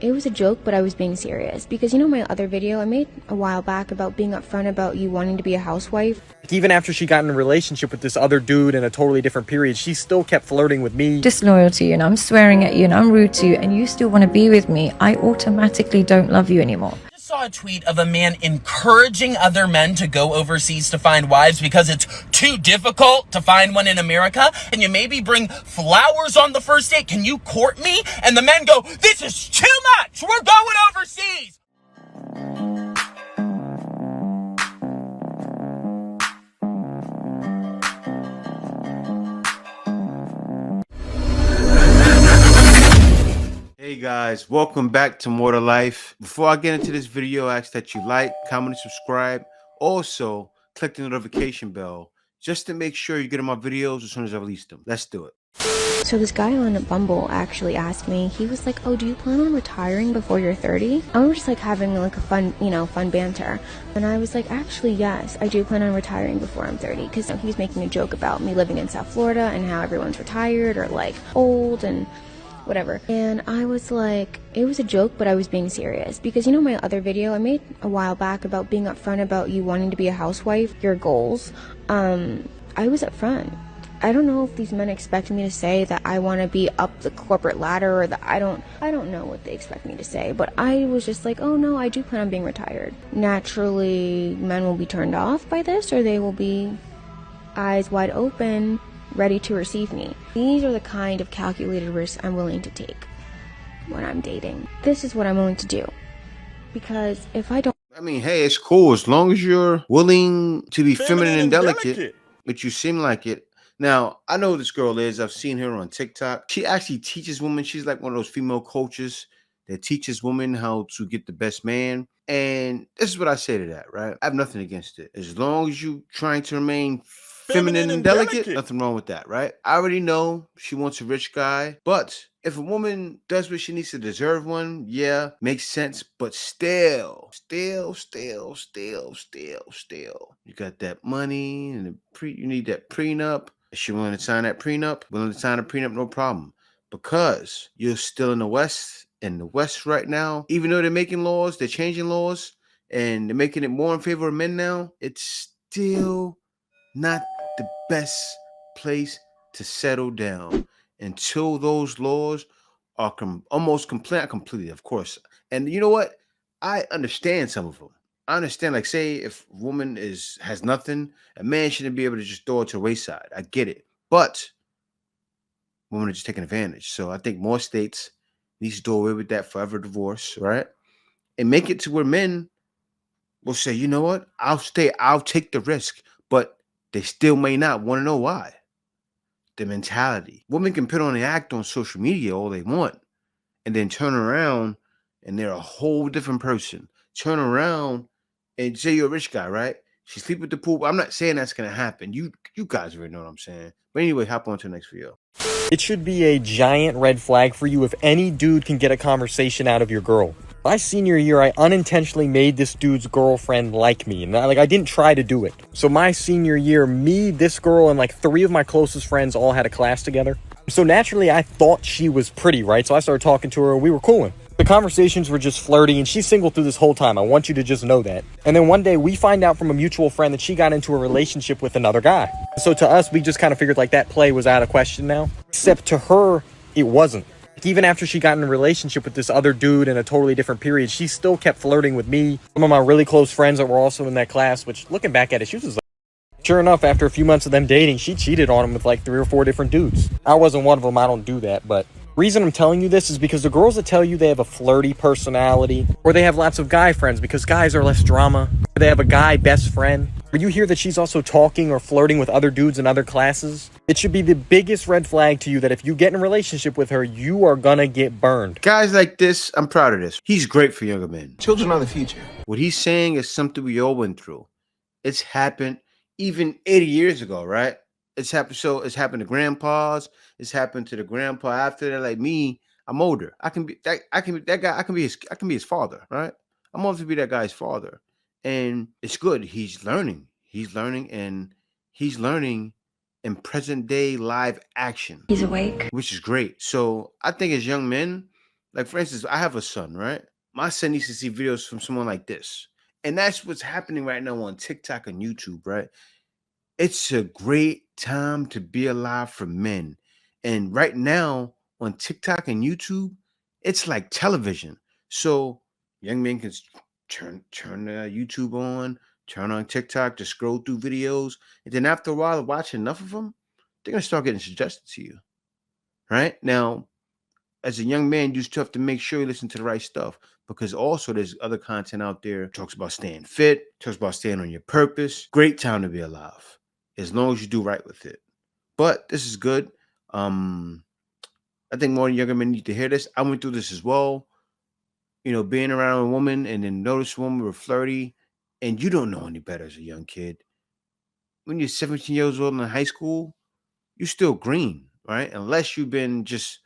It was a joke, but I was being serious because you know my other video I made a while back about being upfront about you wanting to be a housewife? Even after she got in a relationship with this other dude in a totally different period, she still kept flirting with me. Disloyal to you, and I'm swearing at you, and I'm rude to you, and you still want to be with me, I automatically don't love you anymore. I saw a tweet of a man encouraging other men to go overseas to find wives because it's too difficult to find one in America. Can you maybe bring flowers on the first date? Can you court me? And the men go, this is too much. We're going overseas. Hey guys, welcome back to More to Life. Before I get into this video, I ask that you like, comment, and subscribe. Also, click the notification bell just to make sure you get my videos as soon as I release them. Let's do it. So this guy on Bumble actually asked me, he was like, oh, do you plan on retiring before you're 30? And we were just like having like a fun banter. And I was like, actually, yes, I do plan on retiring before I'm 30. Because he was making a joke about me living in South Florida and how everyone's retired or like old and whatever. And I was like, it was a joke, but I was being serious because you know my other video I made a while back about being upfront about you wanting to be a housewife, your goals. I was upfront. I don't know if these men expect me to say that I want to be up the corporate ladder or that I don't know what they expect me to say, but I was just like, oh no, I do plan on being retired. Naturally, men will be turned off by this, or they will be eyes wide open, ready to receive me. These are the kind of calculated risks I'm willing to take when I'm dating. This is what I'm willing to do. Because if I don't... I mean, hey, it's cool as long as you're willing to be feminine and delicate, but you seem like it. Now, I know who this girl is. I've seen her on TikTok. She actually teaches women. She's like one of those female coaches that teaches women how to get the best man. And this is what I say to that, right? I have nothing against it. As long as you trying to remain feminine and delicate, nothing wrong with that, right? I already know she wants a rich guy, but if a woman does what she needs to deserve one, yeah, makes sense. But still, you got that money and you need that prenup. Is she willing to sign that prenup? Willing to sign a prenup, no problem. Because you're still in the West, right now, even though they're making laws, they're changing laws, and they're making it more in favor of men now, it's still not the best place to settle down until those laws are almost completely, of course. And you know what? I understand some of them. I understand, like, say if a woman has nothing, a man shouldn't be able to just throw it to the wayside. I get it. But women are just taking advantage. So I think more states need to do away with that forever divorce, right? And make it to where men will say, you know what? I'll take the risk. But they still may not want to know why. The mentality. Women can put on the act on social media all they want and then turn around and they're a whole different person. Turn around and say you're a rich guy, right? She sleep with the pool. I'm not saying that's going to happen. You guys already know what I'm saying. But anyway, hop on to the next video. It should be a giant red flag for you if any dude can get a conversation out of your girl. My senior year, I unintentionally made this dude's girlfriend like me, and I didn't try to do it. So my senior year, me, this girl, and like 3 of my closest friends all had a class together. So naturally, I thought she was pretty, right? So I started talking to her, and we were cooling. The conversations were just flirty, and she's single through this whole time. I want you to just know that. And then one day, we find out from a mutual friend that she got into a relationship with another guy. So to us, we just kind of figured like that play was out of question now. Except to her, it wasn't. Even after she got in a relationship with this other dude in a totally different period, she still kept flirting with me. Some of my really close friends that were also in that class, which looking back at it, she was like, sure enough, after a few months of them dating, she cheated on him with like 3 or 4 different dudes. I wasn't one of them. I don't do that. But reason I'm telling you this is because the girls that tell you they have a flirty personality, or they have lots of guy friends because guys are less drama, or they have a guy best friend, or you hear that she's also talking or flirting with other dudes in other classes, it should be the biggest red flag to you that if you get in a relationship with her, you are gonna get burned. Guys like this, I'm proud of this. He's great for younger men. Children are the future. What he's saying is something we all went through. It's happened even 80 years ago, right? It's happened. So it's happened to grandpas. It's happened to the grandpa after that. Like me, I'm older. I can be that guy. I can be his father, right? I'm old to be that guy's father. And it's good. He's learning in present day live action. He's awake. Which is great. So I think as young men, Like, for instance, I have a son, right? My son needs to see videos from someone like this. And that's what's happening right now on TikTok and YouTube, right? It's a great time to be alive for men. And right now on TikTok and YouTube, it's like television. So young men can turn YouTube on, turn on TikTok, just scroll through videos. And then after a while of watching enough of them, they're going to start getting suggested to you. Right? Now, as a young man, you still have to make sure you listen to the right stuff, because also there's other content out there talks about staying fit, talks about staying on your purpose. Great time to be alive, as long as you do right with it. But this is good. I think more younger men need to hear this. I went through this as well. You know, being around a woman and then notice a woman were flirty, and you don't know any better as a young kid. When you're 17 years old in high school, you're still green, right? Unless you've been just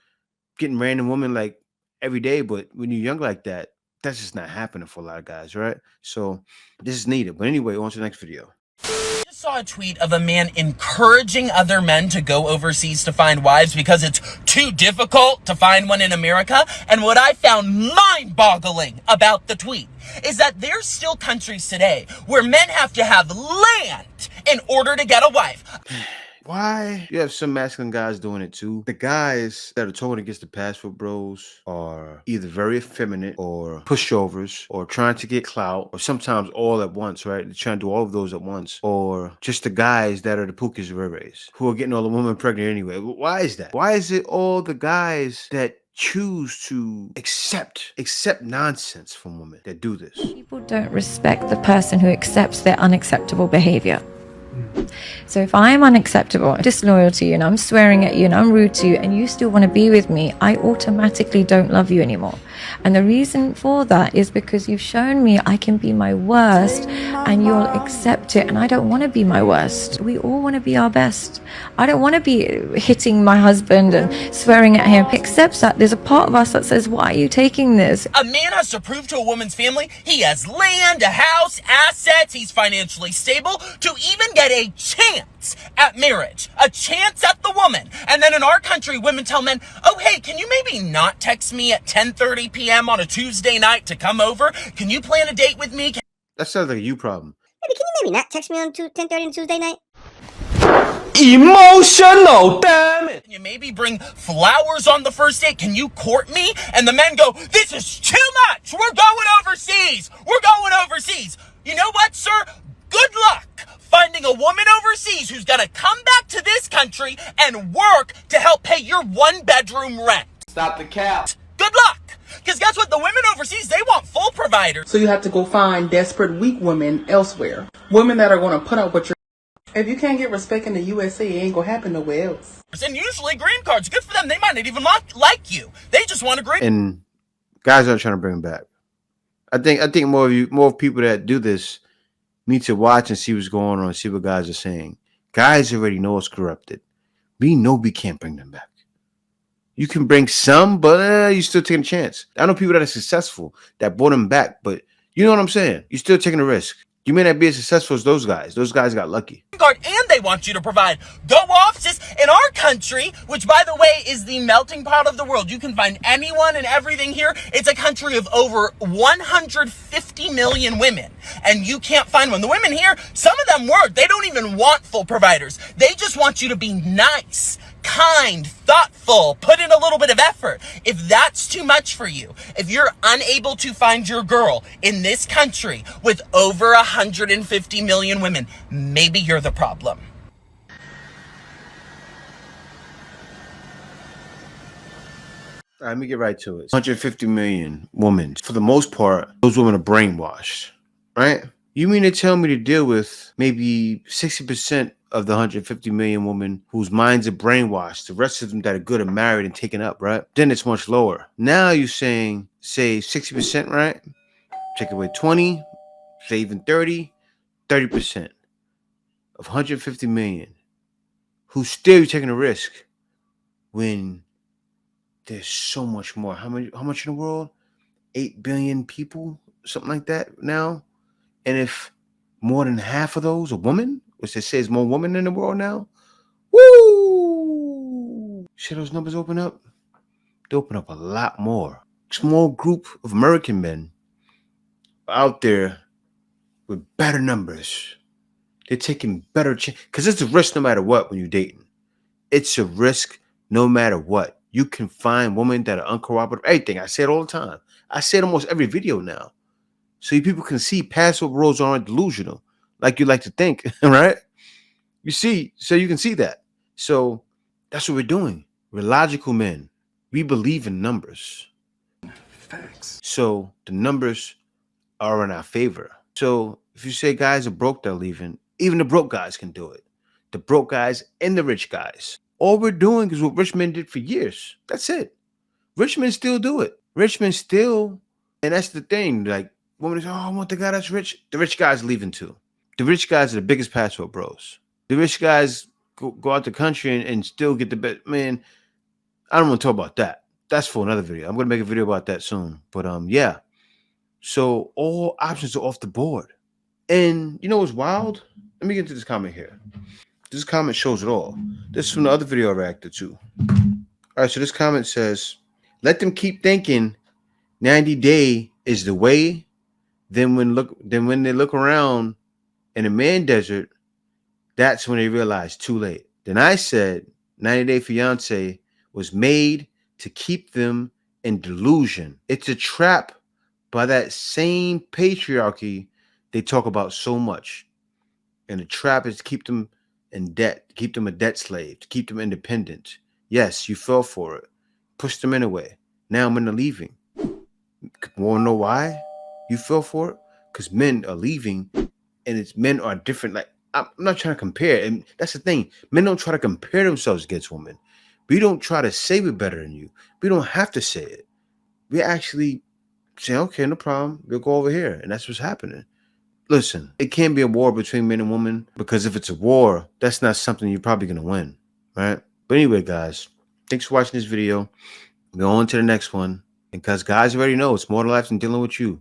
getting random women like every day, but when you're young like that, that's just not happening for a lot of guys, right? So this is needed. But anyway, on to the next video. Just saw a tweet of a man encouraging other men to go overseas to find wives because it's too difficult to find one in America. And what I found mind-boggling about the tweet is that there's still countries today where men have to have land in order to get a wife. Why? You have some masculine guys doing it too. The guys that are told against the passport bros are either very effeminate or pushovers or trying to get clout, or sometimes all at once, right? They're trying to do all of those at once. Or just the guys that are the Pookies Rurres who are getting all the women pregnant anyway. Why is that? Why is it all the guys that choose to accept nonsense from women that do this? People don't respect the person who accepts their unacceptable behavior. So if I'm unacceptable, disloyal to you, and I'm swearing at you, and I'm rude to you, and you still want to be with me, I automatically don't love you anymore. And the reason for that is because you've shown me I can be my worst, and you'll accept it. And I don't want to be my worst. We all want to be our best. I don't want to be hitting my husband and swearing at him. He accepts that. There's a part of us that says, why are you taking this? A man has to prove to a woman's family he has land, a house, assets, he's financially stable to even get a chance at marriage, a chance at the woman. And then in our country, women tell men, oh, hey, can you maybe not text me at 10:30 p.m. on a Tuesday night to come over? Can you plan a date with me? That sounds like a you problem. Baby, can you maybe not text me on 10:30 on Tuesday night? Emotional, damn it. Can you maybe bring flowers on the first date? Can you court me? And the men go, this is too much. We're going overseas. We're going overseas. You know what, sir? Good luck finding a woman overseas who's going to come back to this country and work to help pay your one-bedroom rent. Stop the cap. Good luck. Because guess what? The women overseas, they want full providers. So you have to go find desperate, weak women elsewhere. Women that are going to put up with your... If you can't get respect in the USA, it ain't going to happen nowhere else. And usually green cards, good for them. They might not even like you. They just want a green. And guys are trying to bring them back. I think more people that do this need to watch and see what's going on, see what guys are saying. Guys already know it's corrupted. We know we can't bring them back. You can bring some, but you're still taking a chance. I know people that are successful that brought them back, but you know what I'm saying? You're still taking a risk. You may not be as successful as those guys. Those guys got lucky. And they want you to provide. Go off, sis. In our country, which by the way is the melting pot of the world, you can find anyone and everything here. It's a country of over 150 million women, and you can't find one. The women here, some of them work. They don't even want full providers. They just want you to be nice, kind, thoughtful, put in a little bit of effort. If that's too much for you, if you're unable to find your girl in this country with over 150 million women, maybe you're the problem. All right, let me get right to it. 150 million women. For the most part, those women are brainwashed, right? You mean to tell me to deal with maybe 60% of the 150 million women whose minds are brainwashed, the rest of them that are good are married and taken up, right? Then it's much lower. Now you're saying, say 60%, right? Take away 20, say even 30% of 150 million who still taking a risk when there's so much more. How much in the world? 8 billion people, something like that now. And if more than half of those are women, which it says more women in the world now, woo! Should those numbers open up? They open up a lot more. small group of American men out there with better numbers. They're taking better because it's a risk no matter what when you're dating. It's a risk no matter what. You can find women that are uncooperative. Everything. I say it all the time. I say it almost every video now. So you people can see passive roles aren't delusional, like you like to think, right? You see, so you can see that. So that's what we're doing. We're logical men. We believe in numbers. Facts. So the numbers are in our favor. So if you say guys are broke, they're leaving, even the broke guys can do it. The broke guys and the rich guys. All we're doing is what rich men did for years. That's it. Rich men still do it. Rich men still, and that's the thing. Like, women say, oh, I want the guy that's rich. The rich guys leaving too. The rich guys are the biggest password bros. The rich guys go out the country and still get the best. Man, I don't want to talk about that. That's for another video. I'm going to make a video about that soon. But yeah. So all options are off the board. And you know what's wild? Let me get into this comment here. This comment shows it all. This is from the other video I reacted to. All right, so this comment says, let them keep thinking 90-day is the way. Then when they look around in the man desert, that's when they realize too late. Then I said 90-Day Fiance was made to keep them in delusion. It's a trap by that same patriarchy they talk about so much. And the trap is to keep them in debt, to keep them a debt slave, to keep them independent. Yes, you fell for it. Push them in a way. Now men are leaving. Want to know why you fell for it? Because men are leaving, and it's men are different. Like, I'm not trying to compare. And that's the thing. Men don't try to compare themselves against women. We don't try to say we're better than you. We don't have to say it. We actually say, okay, no problem. We'll go over here. And that's what's happening. Listen, it can't be a war between men and women, because if it's a war, that's not something you're probably going to win, right? But anyway, guys, thanks for watching this video. Go on to the next one. Because guys already know it's more to life than dealing with you.